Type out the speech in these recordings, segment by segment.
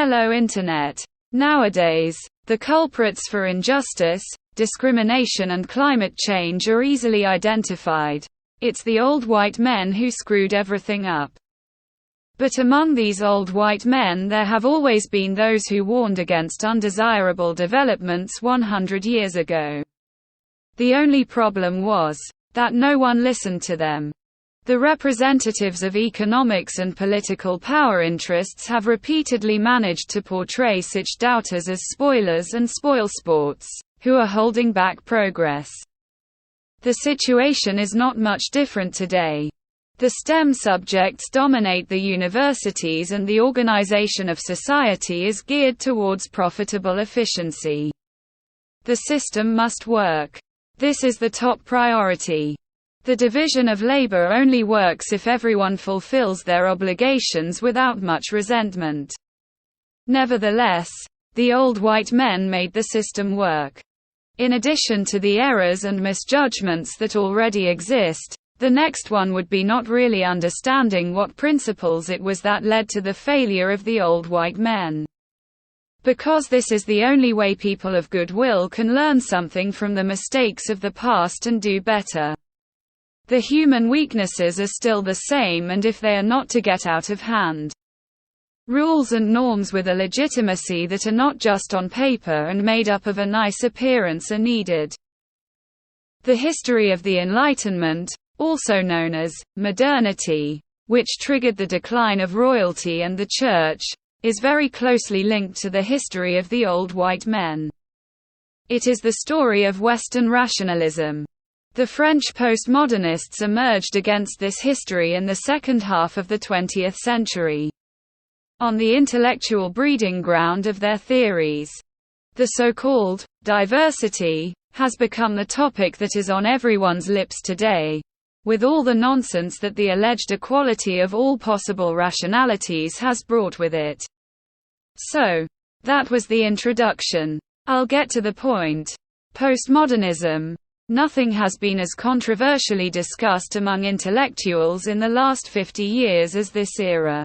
Hello Internet. Nowadays, the culprits for injustice, discrimination and climate change are easily identified. It's the old white men who screwed everything up. But among these old white men there have always been those who warned against undesirable developments 100 years ago. The only problem was that no one listened to them. The representatives of economics and political power interests have repeatedly managed to portray such doubters as spoilers and spoilsports, who are holding back progress. The situation is not much different today. The STEM subjects dominate the universities and the organization of society is geared towards profitable efficiency. The system must work. This is the top priority. The division of labor only works if everyone fulfills their obligations without much resentment. Nevertheless, the old white men made the system work. In addition to the errors and misjudgments that already exist, the next one would be not really understanding what principles it was that led to the failure of the old white men. Because this is the only way people of goodwill can learn something from the mistakes of the past and do better. The human weaknesses are still the same, and if they are not to get out of hand, rules and norms with a legitimacy that are not just on paper and made up of a nice appearance are needed. The history of the Enlightenment, also known as modernity, which triggered the decline of royalty and the Church, is very closely linked to the history of the old white men. It is the story of Western rationalism. The French postmodernists emerged against this history in the second half of the 20th century. On the intellectual breeding ground of their theories, the so-called diversity has become the topic that is on everyone's lips today, with all the nonsense that the alleged equality of all possible rationalities has brought with it. So, that was the introduction. I'll get to the point. Postmodernism. Nothing has been as controversially discussed among intellectuals in the last 50 years as this era.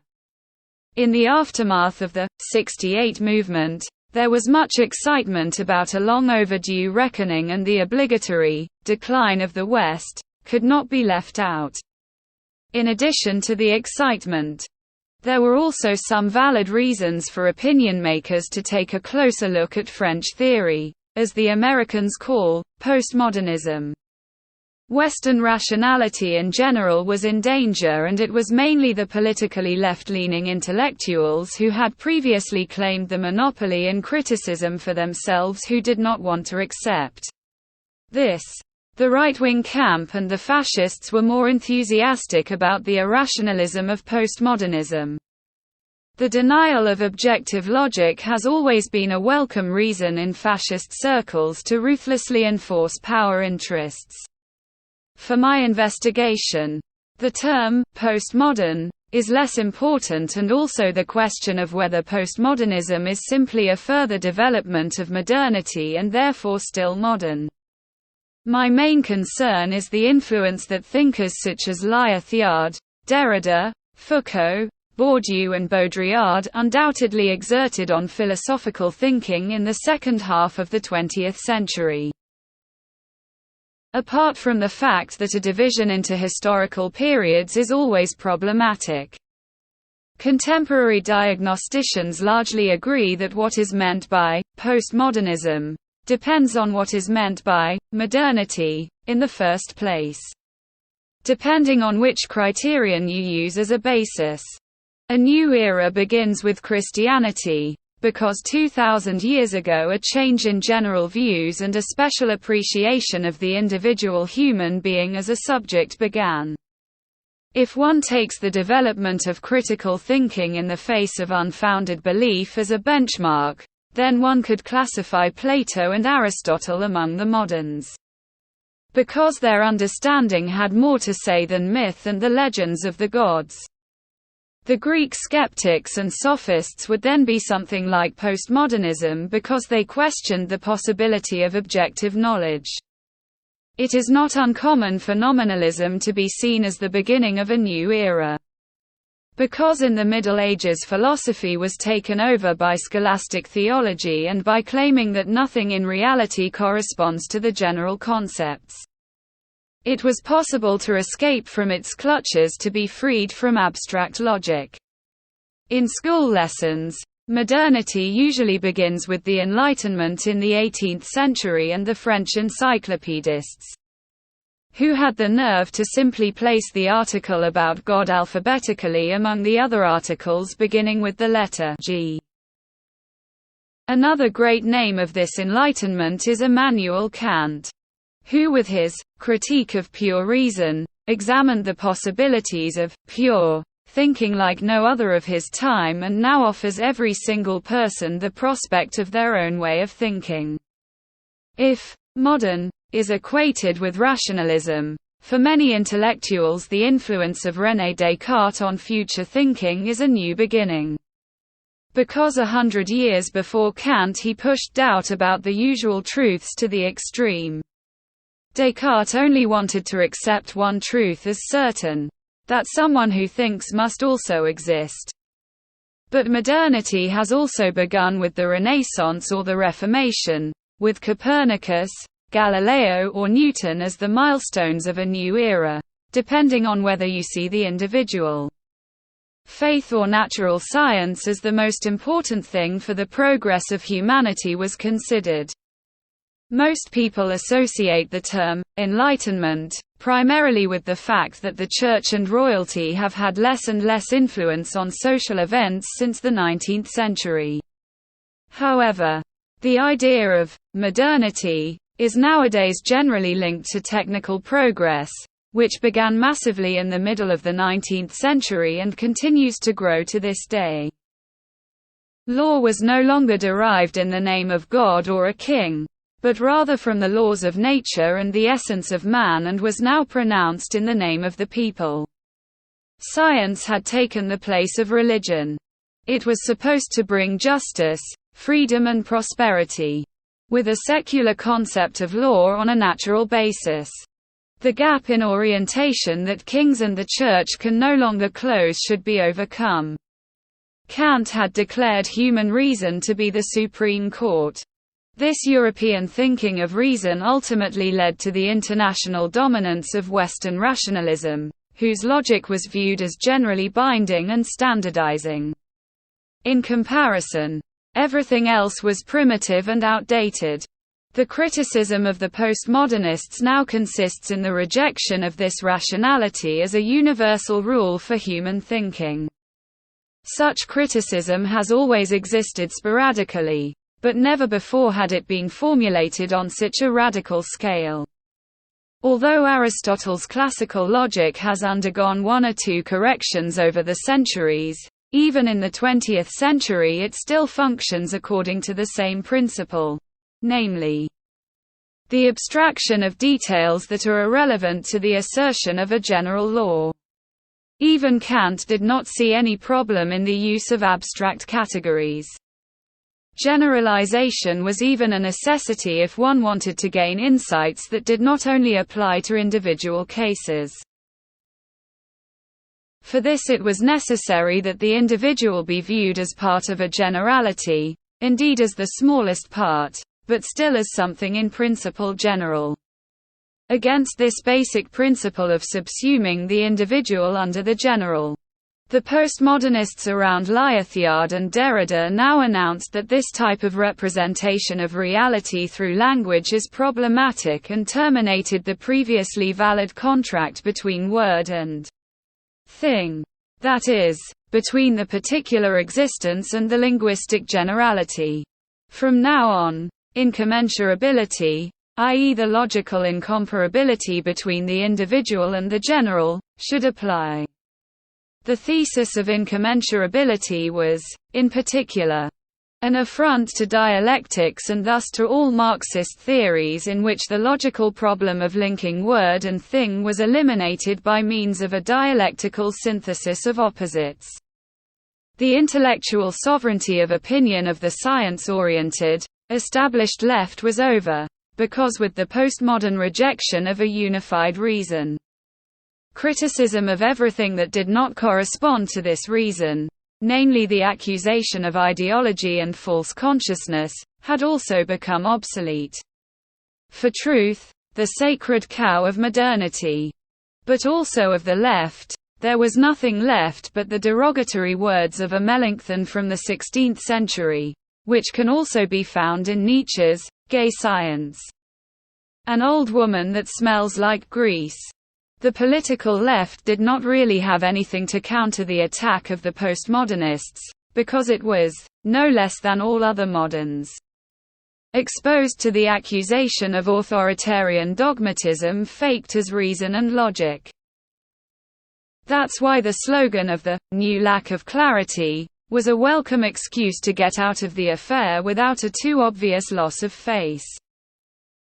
In the aftermath of the '68 movement, there was much excitement about a long overdue reckoning, and the obligatory decline of the West could not be left out. In addition to the excitement, there were also some valid reasons for opinion makers to take a closer look at French theory, as the Americans call postmodernism. Western rationality in general was in danger, and it was mainly the politically left-leaning intellectuals who had previously claimed the monopoly in criticism for themselves who did not want to accept this. The right-wing camp and the fascists were more enthusiastic about the irrationalism of postmodernism. The denial of objective logic has always been a welcome reason in fascist circles to ruthlessly enforce power interests. For my investigation, the term postmodern is less important, and also the question of whether postmodernism is simply a further development of modernity and therefore still modern. My main concern is the influence that thinkers such as Lyotard, Derrida, Foucault, Bourdieu and Baudrillard undoubtedly exerted on philosophical thinking in the second half of the 20th century. Apart from the fact that a division into historical periods is always problematic, contemporary diagnosticians largely agree that what is meant by postmodernism depends on what is meant by modernity in the first place, depending on which criterion you use as a basis. A new era begins with Christianity, because 2,000 years ago a change in general views and a special appreciation of the individual human being as a subject began. If one takes the development of critical thinking in the face of unfounded belief as a benchmark, then one could classify Plato and Aristotle among the moderns, because their understanding had more to say than myth and the legends of the gods. The Greek skeptics and sophists would then be something like postmodernism because they questioned the possibility of objective knowledge. It is not uncommon for nominalism to be seen as the beginning of a new era. Because in the Middle Ages philosophy was taken over by scholastic theology and by claiming that nothing in reality corresponds to the general concepts. It was possible to escape from its clutches, to be freed from abstract logic. In school lessons, modernity usually begins with the Enlightenment in the 18th century and the French encyclopedists, who had the nerve to simply place the article about God alphabetically among the other articles beginning with the letter G. Another great name of this Enlightenment is Immanuel Kant, who with his Critique of Pure Reason examined the possibilities of pure thinking like no other of his time, and now offers every single person the prospect of their own way of thinking. If modern is equated with rationalism, for many intellectuals the influence of René Descartes on future thinking is a new beginning. Because 100 years before Kant he pushed doubt about the usual truths to the extreme. Descartes only wanted to accept one truth as certain, that someone who thinks must also exist. But modernity has also begun with the Renaissance or the Reformation, with Copernicus, Galileo or Newton as the milestones of a new era, depending on whether you see the individual faith or natural science as the most important thing for the progress of humanity was considered. Most people associate the term Enlightenment primarily with the fact that the Church and royalty have had less and less influence on social events since the 19th century. However, the idea of modernity is nowadays generally linked to technical progress, which began massively in the middle of the 19th century and continues to grow to this day. Law was no longer derived in the name of God or a king, but rather from the laws of nature and the essence of man, and was now pronounced in the name of the people. Science had taken the place of religion. It was supposed to bring justice, freedom and prosperity, with a secular concept of law on a natural basis. The gap in orientation that kings and the church can no longer close should be overcome. Kant had declared human reason to be the supreme court. This European thinking of reason ultimately led to the international dominance of Western rationalism, whose logic was viewed as generally binding and standardizing. In comparison, everything else was primitive and outdated. The criticism of the postmodernists now consists in the rejection of this rationality as a universal rule for human thinking. Such criticism has always existed sporadically, but never before had it been formulated on such a radical scale. Although Aristotle's classical logic has undergone one or two corrections over the centuries, even in the 20th century it still functions according to the same principle, namely, the abstraction of details that are irrelevant to the assertion of a general law. Even Kant did not see any problem in the use of abstract categories. Generalization was even a necessity if one wanted to gain insights that did not only apply to individual cases. For this it was necessary that the individual be viewed as part of a generality, indeed as the smallest part, but still as something in principle general. Against this basic principle of subsuming the individual under the general, the postmodernists around Lyotard and Derrida now announced that this type of representation of reality through language is problematic and terminated the previously valid contract between word and thing, that is, between the particular existence and the linguistic generality. From now on, incommensurability, i.e. the logical incomparability between the individual and the general, should apply. The thesis of incommensurability was, in particular, an affront to dialectics and thus to all Marxist theories in which the logical problem of linking word and thing was eliminated by means of a dialectical synthesis of opposites. The intellectual sovereignty of opinion of the science-oriented, established left was over, because with the postmodern rejection of a unified reason, Criticism of everything that did not correspond to this reason, namely the accusation of ideology and false consciousness, had also become obsolete. For truth, the sacred cow of modernity, but also of the left, there was nothing left but the derogatory words of a Melanchthon from the 16th century, which can also be found in Nietzsche's Gay Science. An old woman that smells like grease. The political left did not really have anything to counter the attack of the postmodernists, because it was, no less than all other moderns, exposed to the accusation of authoritarian dogmatism faked as reason and logic. That's why the slogan of the new lack of clarity was a welcome excuse to get out of the affair without a too obvious loss of face.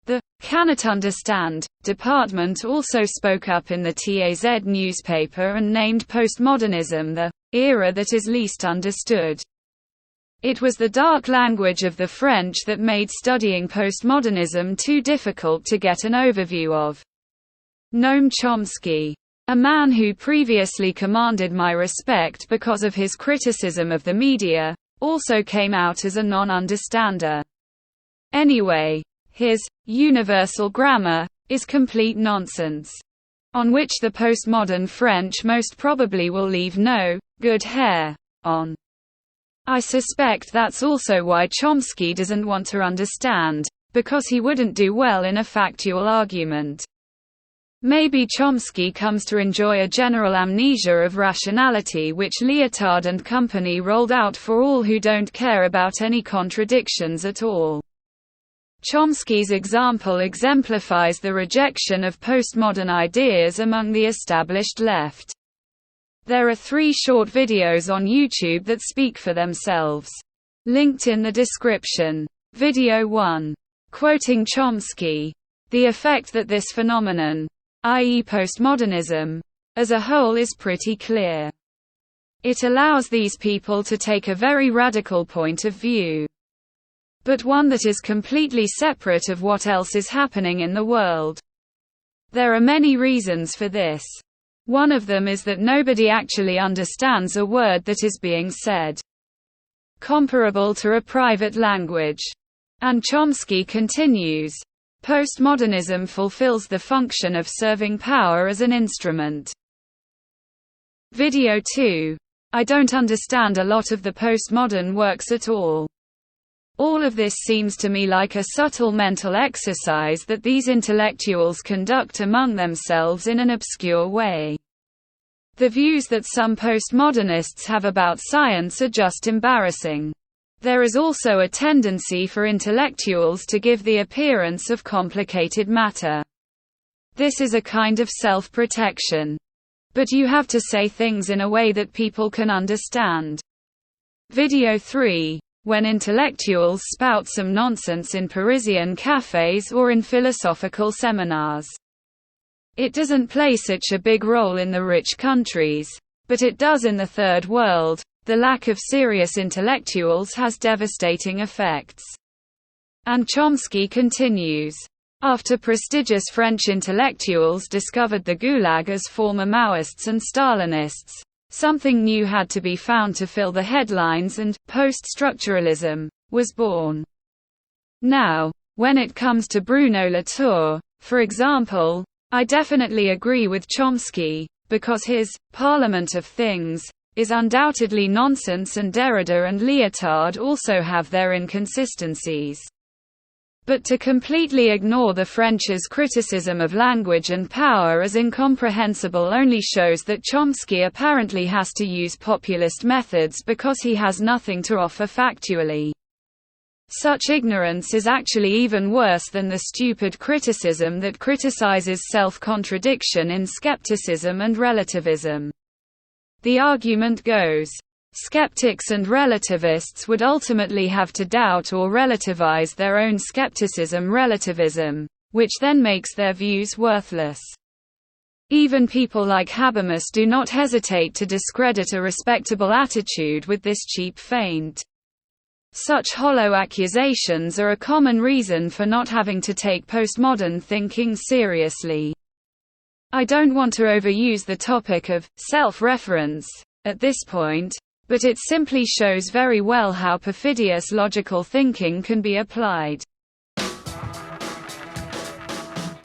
The cannot understand department also spoke up in the TAZ newspaper and named postmodernism the era that is least understood. It was the dark language of the French that made studying postmodernism too difficult to get an overview of. Noam Chomsky, a man who previously commanded my respect because of his criticism of the media, also came out as a non-understander. Anyway, his universal grammar is complete nonsense, on which the postmodern French most probably will leave no good hair on. I suspect that's also why Chomsky doesn't want to understand, because he wouldn't do well in a factual argument. Maybe Chomsky comes to enjoy a general amnesia of rationality which Lyotard and company rolled out for all who don't care about any contradictions at all. Chomsky's example exemplifies the rejection of postmodern ideas among the established left. There are 3 short videos on YouTube that speak for themselves. Linked in the description. Video 1. Quoting Chomsky. The effect that this phenomenon, i.e. postmodernism, as a whole is pretty clear. It allows these people to take a very radical point of view, but one that is completely separate of what else is happening in the world. There are many reasons for this. One of them is that nobody actually understands a word that is being said, comparable to a private language. And Chomsky continues, postmodernism fulfills the function of serving power as an instrument. Video 2. I don't understand a lot of the postmodern works at all. All of this seems to me like a subtle mental exercise that these intellectuals conduct among themselves in an obscure way. The views that some postmodernists have about science are just embarrassing. There is also a tendency for intellectuals to give the appearance of complicated matter. This is a kind of self-protection. But you have to say things in a way that people can understand. Video 3. When intellectuals spout some nonsense in Parisian cafes or in philosophical seminars. It doesn't play such a big role in the rich countries, but it does in the Third World. The lack of serious intellectuals has devastating effects. And Chomsky continues. After prestigious French intellectuals discovered the Gulag as former Maoists and Stalinists, something new had to be found to fill the headlines and post-structuralism was born. Now, when it comes to Bruno Latour, for example, I definitely agree with Chomsky, because his Parliament of Things is undoubtedly nonsense and Derrida and Lyotard also have their inconsistencies. But to completely ignore the French's criticism of language and power as incomprehensible only shows that Chomsky apparently has to use populist methods because he has nothing to offer factually. Such ignorance is actually even worse than the stupid criticism that criticizes self-contradiction in skepticism and relativism. The argument goes, skeptics and relativists would ultimately have to doubt or relativize their own skepticism-relativism, which then makes their views worthless. Even people like Habermas do not hesitate to discredit a respectable attitude with this cheap feint. Such hollow accusations are a common reason for not having to take postmodern thinking seriously. I don't want to overuse the topic of self-reference at this point, but it simply shows very well how perfidious logical thinking can be applied.